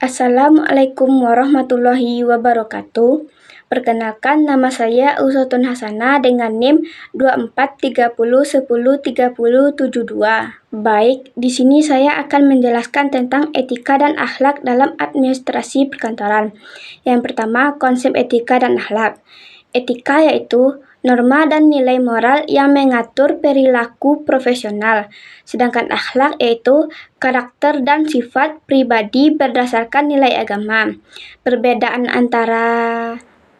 Assalamualaikum warahmatullahi wabarakatuh. Perkenalkan, nama saya Uswatun Hasanah dengan NIM 2430103072. Baik, di sini saya akan menjelaskan tentang etika dan akhlak dalam administrasi perkantoran. Yang pertama, konsep etika dan akhlak. Etika yaitu norma dan nilai moral yang mengatur perilaku profesional. Sedangkan akhlak yaitu karakter dan sifat pribadi berdasarkan nilai agama. Perbedaan antara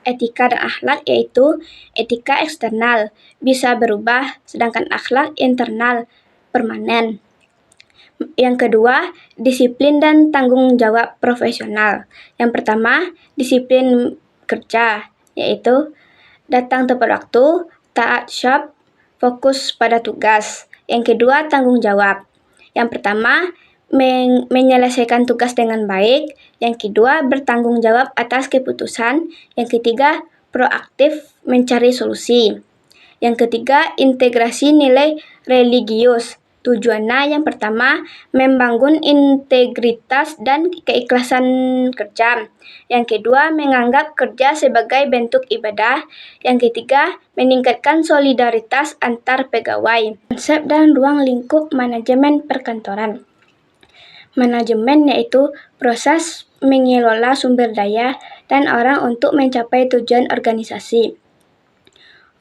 etika dan akhlak yaitu etika eksternal bisa berubah, sedangkan akhlak internal permanen. Yang kedua, disiplin dan tanggung jawab profesional. Yang pertama, disiplin kerja, yaitu datang tepat waktu, taat syab, fokus pada tugas. Yang kedua, tanggung jawab. Yang pertama, menyelesaikan tugas dengan baik. Yang kedua, bertanggung jawab atas keputusan. Yang ketiga, proaktif mencari solusi. Yang ketiga, integrasi nilai religius. Tujuannya yang pertama, membangun integritas dan keikhlasan kerja. Yang kedua, menganggap kerja sebagai bentuk ibadah. Yang ketiga, meningkatkan solidaritas antar pegawai. Konsep dan ruang lingkup manajemen perkantoran. Manajemen yaitu proses mengelola sumber daya dan orang untuk mencapai tujuan organisasi.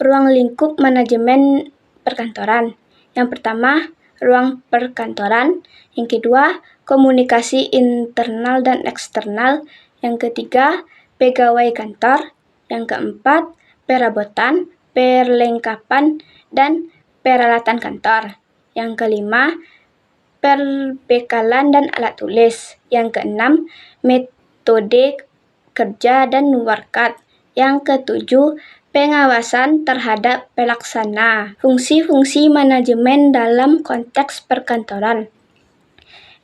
Ruang lingkup manajemen perkantoran. Yang pertama, ruang perkantoran. Yang kedua, komunikasi internal dan eksternal. Yang ketiga, pegawai kantor. Yang keempat, perabotan, perlengkapan, dan peralatan kantor. Yang kelima, perbekalan dan alat tulis. Yang keenam, metode kerja dan warkat. Yang ketujuh, pengawasan terhadap pelaksana. Fungsi-fungsi manajemen dalam konteks perkantoran.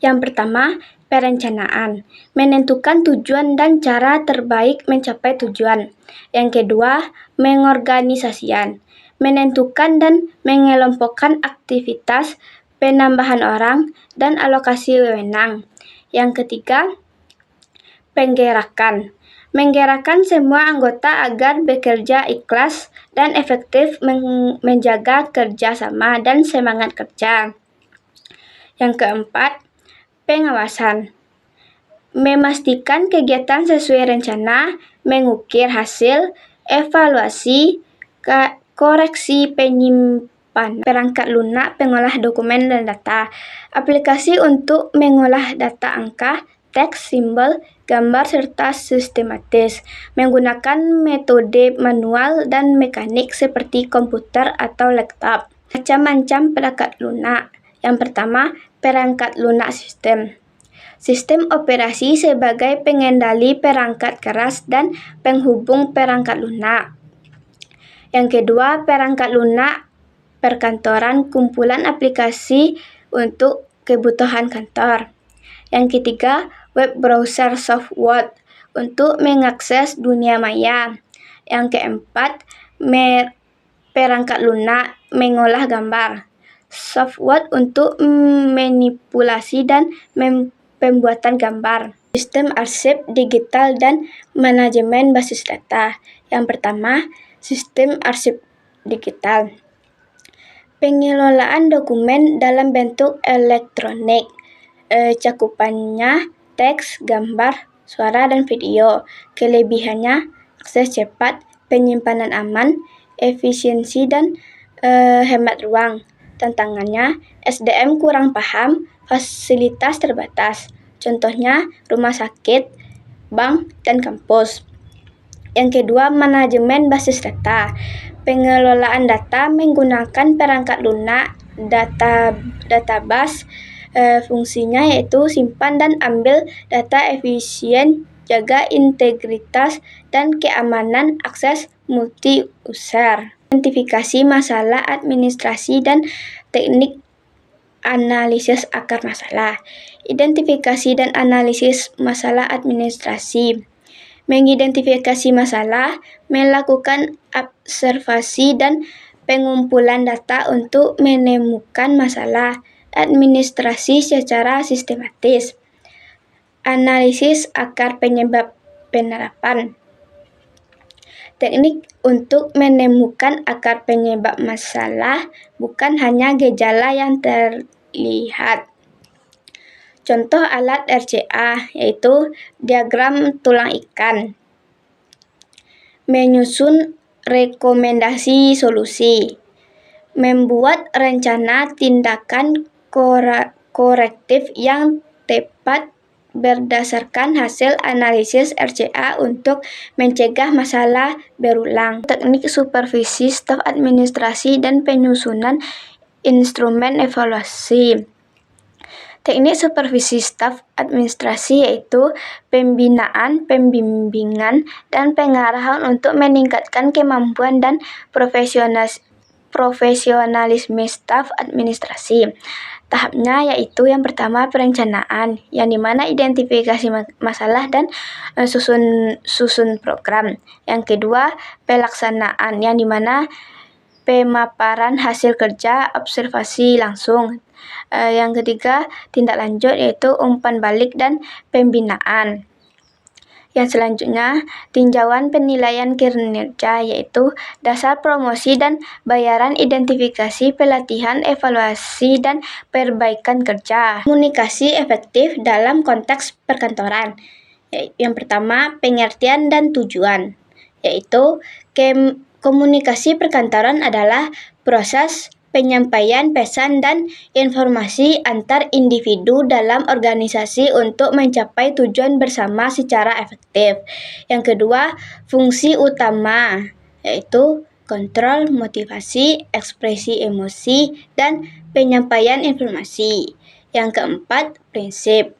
Yang pertama, perencanaan. Menentukan tujuan dan cara terbaik mencapai tujuan. Yang kedua, mengorganisasikan. Menentukan dan mengelompokkan aktivitas, penambahan orang, dan alokasi wewenang. Yang ketiga, penggerakan. Menggerakkan semua anggota agar bekerja ikhlas dan efektif menjaga kerjasama dan semangat kerja. Yang keempat, pengawasan. Memastikan kegiatan sesuai rencana, mengukir hasil, evaluasi, koreksi penyimpanan, perangkat lunak pengolah dokumen dan data, aplikasi untuk mengolah data angka, teks, simbol, gambar, serta sistematis, menggunakan metode manual dan mekanik seperti komputer atau laptop. Macam-macam perangkat lunak. Yang pertama, perangkat lunak sistem. Sistem operasi sebagai pengendali perangkat keras dan penghubung perangkat lunak. Yang kedua, perangkat lunak perkantoran, kumpulan aplikasi untuk kebutuhan kantor. Yang ketiga, web browser software untuk mengakses dunia maya. Yang keempat, perangkat lunak mengolah gambar. Software untuk manipulasi dan pembuatan gambar. Sistem arsip digital dan manajemen basis data. Yang pertama, sistem arsip digital. Pengelolaan dokumen dalam bentuk elektronik. Cakupannya teks, gambar, suara, dan video. Kelebihannya, akses cepat, penyimpanan aman, efisiensi, dan hemat ruang. Tantangannya, SDM kurang paham, fasilitas terbatas. Contohnya, rumah sakit, bank, dan kampus. Yang kedua, manajemen basis data. Pengelolaan data menggunakan perangkat lunak, database. Fungsinya yaitu simpan dan ambil data efisien, jaga integritas dan keamanan, akses multi-user. Identifikasi masalah administrasi dan teknik analisis akar masalah. Identifikasi dan analisis masalah administrasi. Mengidentifikasi masalah, melakukan observasi dan pengumpulan data untuk menemukan masalah administrasi secara sistematis. Analisis akar penyebab penerapan. Teknik untuk menemukan akar penyebab masalah bukan hanya gejala yang terlihat. Contoh alat RCA yaitu diagram tulang ikan. Menyusun rekomendasi solusi. Membuat rencana tindakan korektif yang tepat berdasarkan hasil analisis RCA untuk mencegah masalah berulang. Teknik supervisi staf administrasi dan penyusunan instrumen evaluasi. Teknik supervisi staf administrasi yaitu pembinaan, pembimbingan, dan pengarahan untuk meningkatkan kemampuan dan profesionalisme staf administrasi. Tahapnya yaitu yang pertama perencanaan, yang dimana identifikasi masalah dan susun program. Yang kedua pelaksanaan, yang dimana pemaparan hasil kerja, observasi langsung. Yang ketiga tindak lanjut yaitu umpan balik dan pembinaan. Yang selanjutnya, tinjauan penilaian kinerja yaitu dasar promosi dan bayaran, identifikasi, pelatihan, evaluasi, dan perbaikan kerja. Komunikasi efektif dalam konteks perkantoran. Yang pertama, pengertian dan tujuan, yaitu komunikasi perkantoran adalah proses penyampaian pesan dan informasi antar individu dalam organisasi untuk mencapai tujuan bersama secara efektif. Yang kedua, fungsi utama yaitu kontrol, motivasi, ekspresi emosi, dan penyampaian informasi. Yang keempat, prinsip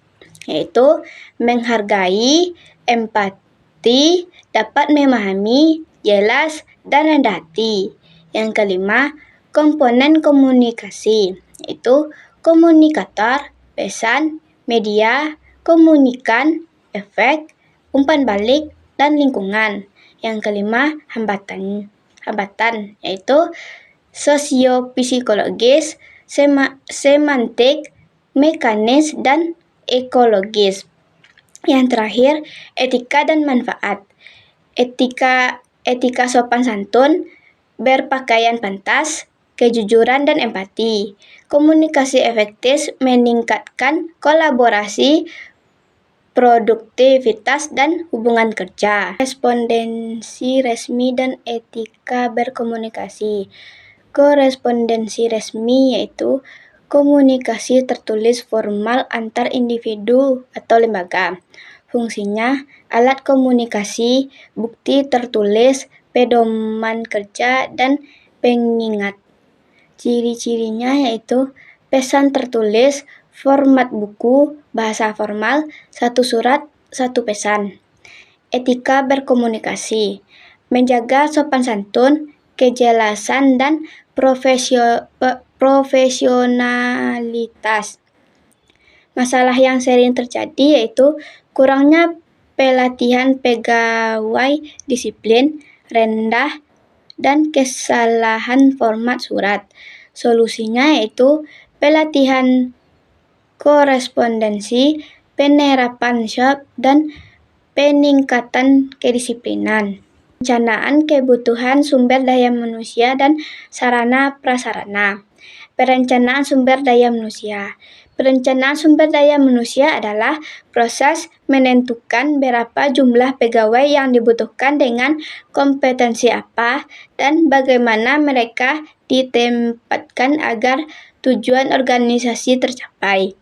yaitu menghargai, empati, dapat memahami, jelas, dan rendah hati. Yang kelima, komponen komunikasi, yaitu komunikator, pesan, media, komunikan, efek, umpan balik, dan lingkungan. Yang kelima, hambatan, yaitu sosiopsikologis, semantik, mekanis, dan ekologis. Yang terakhir, etika dan manfaat. Etika sopan santun, berpakaian pantas, kejujuran dan empati. Komunikasi efektif meningkatkan kolaborasi, produktivitas, dan hubungan kerja. Korespondensi resmi dan etika berkomunikasi. Korespondensi resmi yaitu komunikasi tertulis formal antar individu atau lembaga. Fungsinya alat komunikasi, bukti tertulis, pedoman kerja, dan pengingat. Ciri-cirinya yaitu pesan tertulis, format buku, bahasa formal, satu surat, satu pesan. Etika berkomunikasi, menjaga sopan santun, kejelasan, dan profesionalitas. Masalah yang sering terjadi yaitu kurangnya pelatihan pegawai, disiplin rendah, dan kesalahan format surat. Solusinya yaitu pelatihan korespondensi, penerapan SHOP, dan peningkatan kedisiplinan. Perencanaan kebutuhan sumber daya manusia dan sarana prasarana. Perencanaan sumber daya manusia. Perencanaan sumber daya manusia adalah proses menentukan berapa jumlah pegawai yang dibutuhkan dengan kompetensi apa dan bagaimana mereka ditempatkan agar tujuan organisasi tercapai.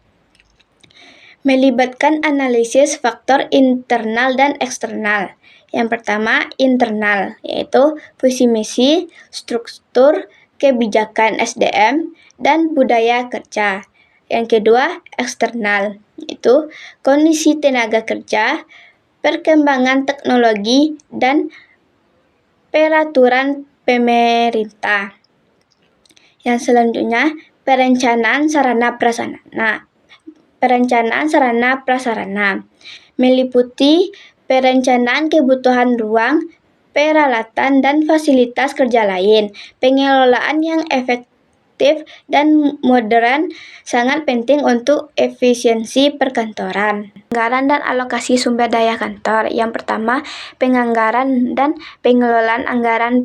Melibatkan analisis faktor internal dan eksternal. Yang pertama, internal, yaitu visi misi, struktur, kebijakan SDM, dan budaya kerja. Yang kedua, eksternal, yaitu kondisi tenaga kerja, perkembangan teknologi, dan peraturan pemerintah. Yang selanjutnya, perencanaan sarana prasarana. Perencanaan sarana prasarana meliputi perencanaan kebutuhan ruang, peralatan, dan fasilitas kerja lain, pengelolaan yang produktif, dan modern sangat penting untuk efisiensi perkantoran. Anggaran dan alokasi sumber daya kantor. Yang pertama, penganggaran dan pengelolaan anggaran.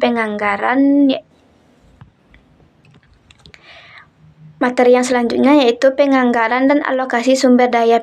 Materi yang selanjutnya yaitu penganggaran dan alokasi sumber daya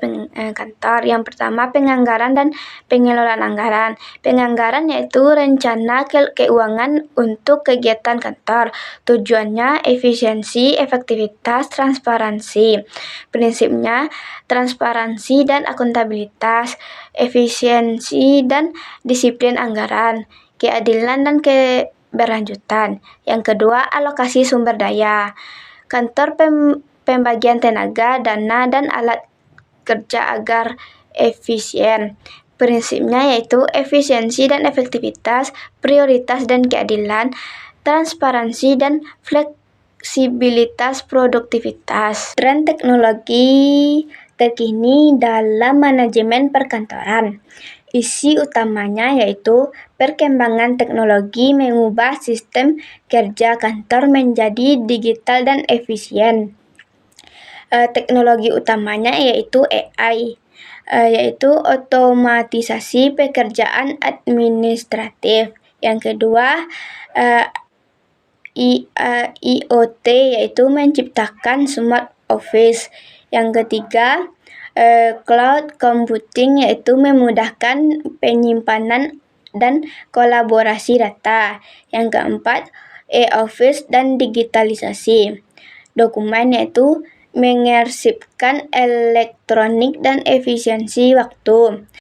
kantor. Yang pertama, penganggaran dan pengelolaan anggaran. Penganggaran yaitu rencana keuangan untuk kegiatan kantor. Tujuannya efisiensi, efektivitas, transparansi. Prinsipnya transparansi dan akuntabilitas, efisiensi dan disiplin anggaran, keadilan dan keberlanjutan. Yang kedua, alokasi sumber daya. Kantor pembagian tenaga, dana, dan alat kerja agar efisien. Prinsipnya yaitu efisiensi dan efektivitas, prioritas dan keadilan, transparansi dan fleksibilitas produktivitas. Tren teknologi terkini dalam manajemen perkantoran. Isi utamanya yaitu perkembangan teknologi mengubah sistem kerja kantor menjadi digital dan efisien. Teknologi utamanya yaitu AI, yaitu otomatisasi pekerjaan administratif. Yang kedua, IoT, yaitu menciptakan smart office. Yang ketiga, cloud computing, yaitu memudahkan penyimpanan dan kolaborasi data. Yang keempat, e-office dan digitalisasi dokumen, yaitu mengarsipkan elektronik dan efisiensi waktu.